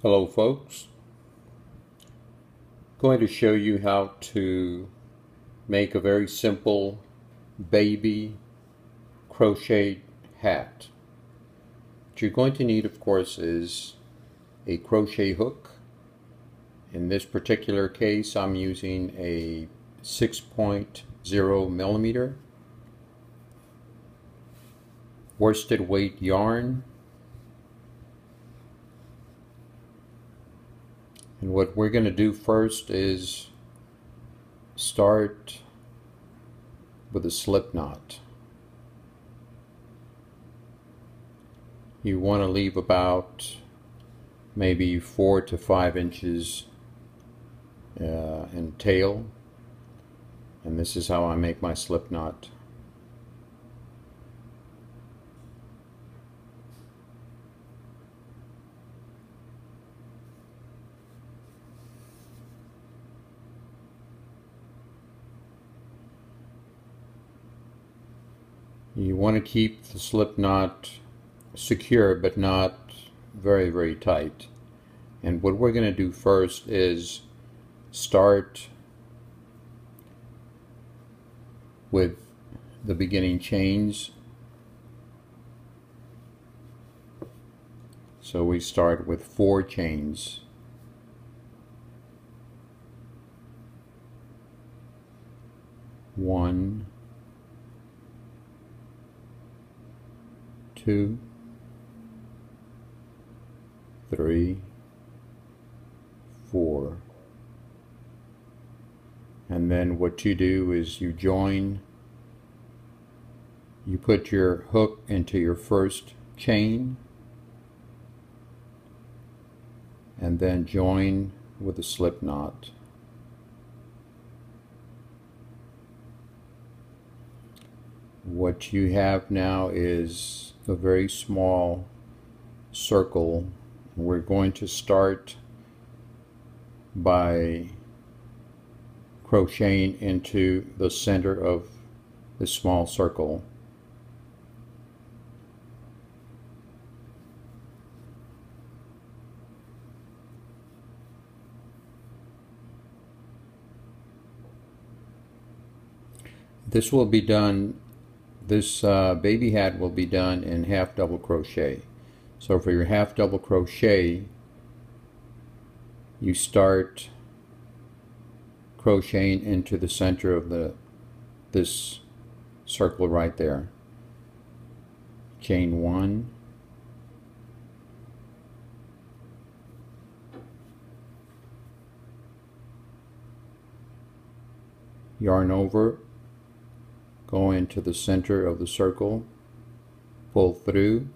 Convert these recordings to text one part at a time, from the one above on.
Hello folks, going to show you how to make a very simple baby crochet hat. What you're going to need, of course, is a crochet hook. In this particular case I'm using a 6.0 millimeter worsted weight yarn. And what we're going to do first is start with a slip knot. You want to leave about maybe 4 to 5 inches in tail, and this is how I make my slip knot. You want to keep the slip knot secure but not very tight. And what we're going to do first is start with the beginning chains. So we start with 4 chains. 1, 2, 3, 4, and then what you do is you join, you put your hook into your first chain and then join with a slip knot. What you have now is a very small circle. We're going to start by crocheting into the center of this small circle. This will be done, this baby hat will be done in half double crochet. So for your half double crochet, you start crocheting into the center of this circle right there. Chain 1, yarn over, go into the center of the circle, pull through,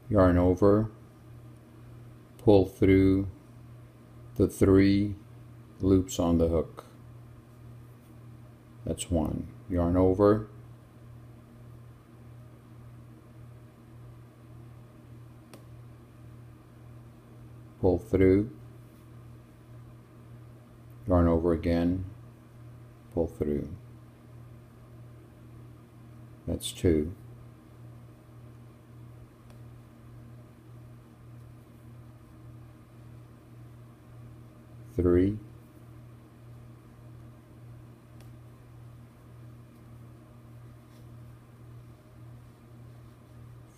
yarn over, pull through the 3 loops on the hook. That's 1. Yarn over, pull through, yarn over again, pull through. That's 2. 3,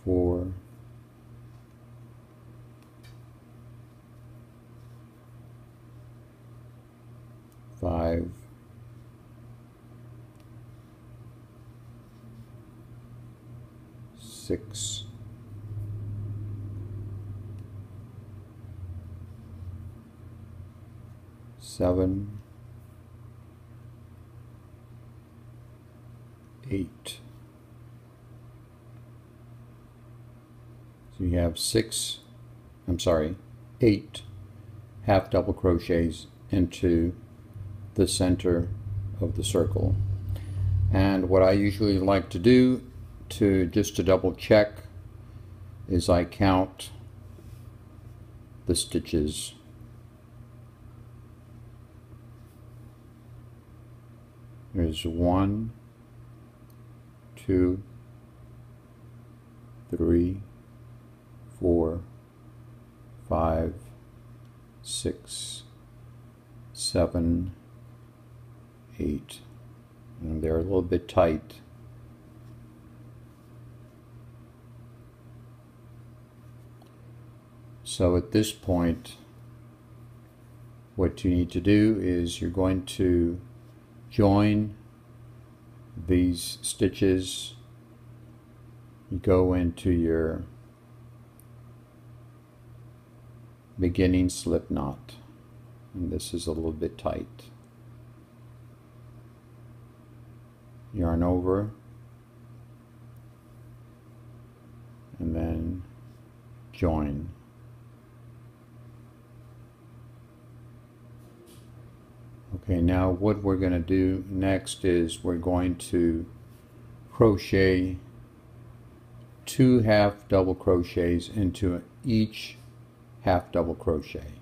4, 5, 6, 7, 8. So you have 8 half double crochets into the center of the circle. And what I usually like to do just to double check is I count the stitches. There's 1, 2, 3, 4, 5, 6, 7, 8, and they're a little bit tight. So at this point, what you need to do is you're going to join these stitches. You go into your beginning slip knot, and this is a little bit tight. Yarn over, and then join. Okay, now what we're going to do next is we're going to crochet 2 half double crochets into each half double crochet.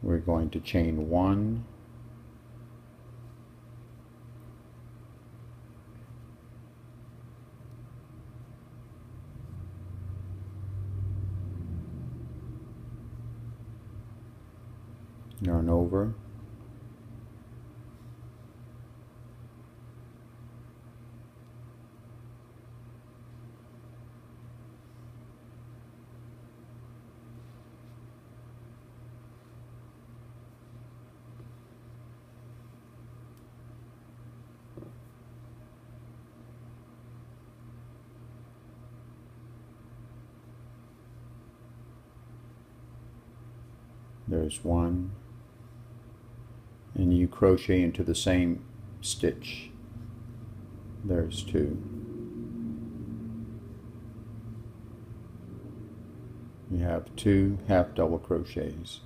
We're going to chain 1, yarn over, there's 1, and you crochet into the same stitch. There's 2. You have 2 half double crochets.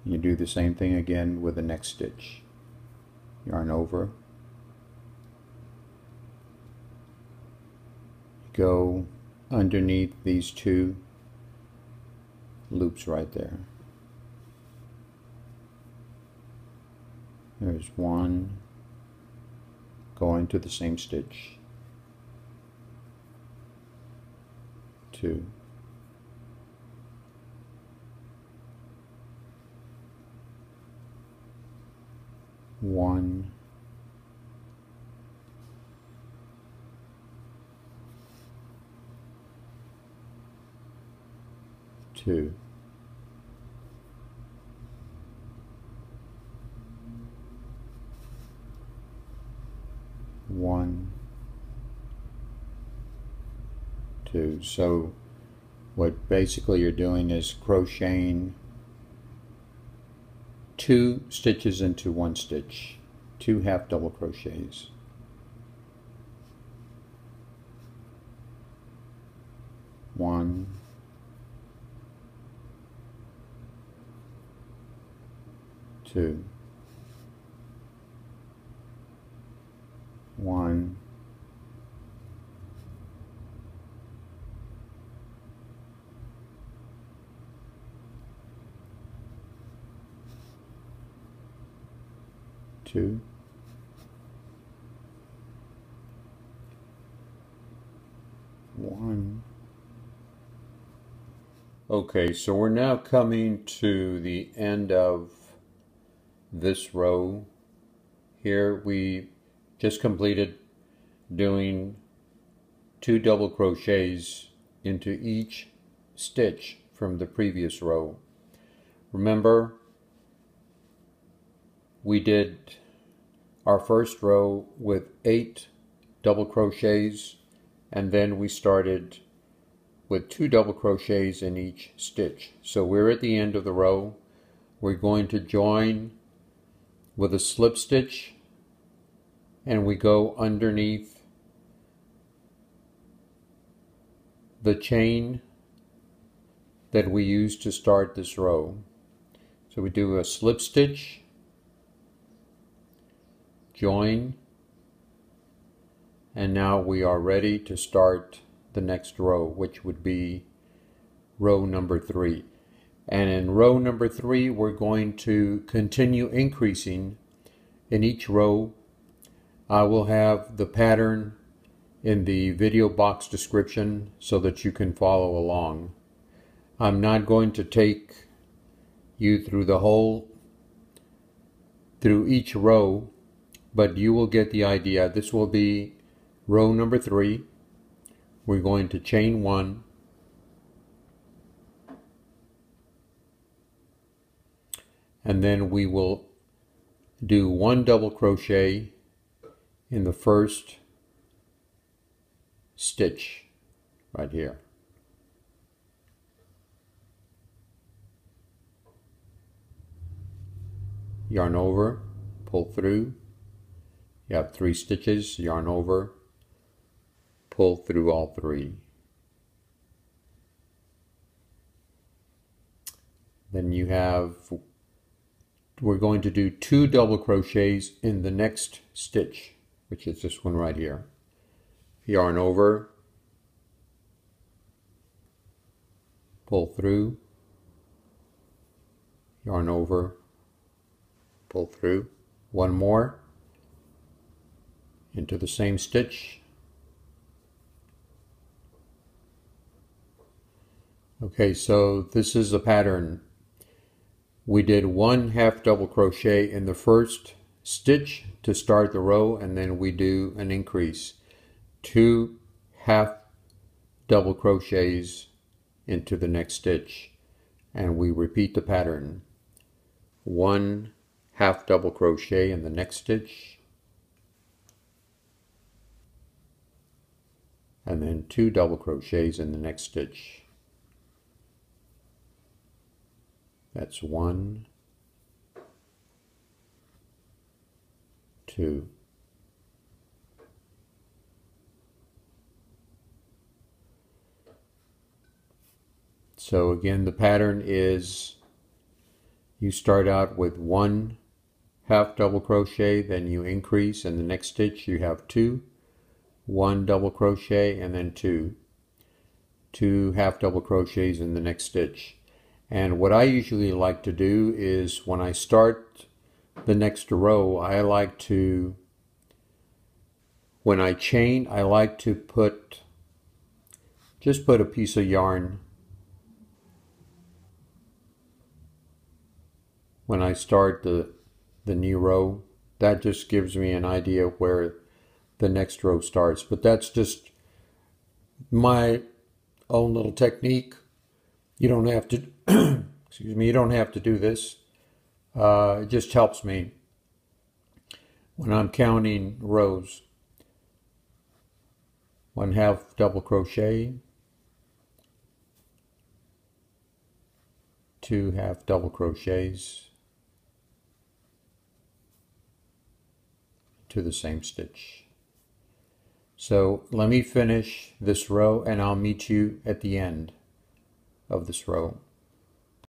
You do the same thing again with the next stitch. Yarn over, go underneath these 2 loops right there. There's 1, go into the same stitch, 2, 1, 2, 1, 2. So what basically you're doing is crocheting 2 stitches into 1 stitch, 2 half double crochets. One, 2, 1, 2, 1. Okay, so we're now coming to the end of this row. Here we just completed doing 2 double crochets into each stitch from the previous row. Remember, we did our first row with 8 double crochets, and then we started with 2 double crochets in each stitch. So we're at the end of the row. We're going to join with a slip stitch, and we go underneath the chain that we used to start this row. So we do a slip stitch, join, and now we are ready to start the next row, which would be row number 3. And in row number 3, we're going to continue increasing in each row. I will have the pattern in the video box description so that you can follow along. I'm not going to take you through each row, but you will get the idea. This will be row number 3. We're going to chain 1, and then we will do 1 double crochet in the first stitch right here. Yarn over, pull through. You have 3 stitches, yarn over, pull through all 3. Then we're going to do 2 double crochets in the next stitch, which is this one right here. Yarn over, pull through, yarn over, pull through. 1 more into the same stitch. Okay, so this is a pattern. We did 1 half double crochet in the first stitch to start the row, and then we do an increase. 2 half double crochets into the next stitch, and we repeat the pattern. 1 half double crochet in the next stitch, and then 2 double crochets in the next stitch. That's 1, 2, so again, the pattern is you start out with 1 half double crochet, then you increase. In the next stitch you have 2, 1 double crochet, and then 2 half double crochets in the next stitch. And what I usually like to do is when I start the next row, when I chain, I like to just put a piece of yarn when I start the new row. That just gives me an idea of where the next row starts. But that's just my own little technique. You don't have to, excuse me, you don't have to do this. It just helps me when I'm counting rows. 1 half double crochet, 2 half double crochets to the same stitch. So let me finish this row and I'll meet you at the end of this row.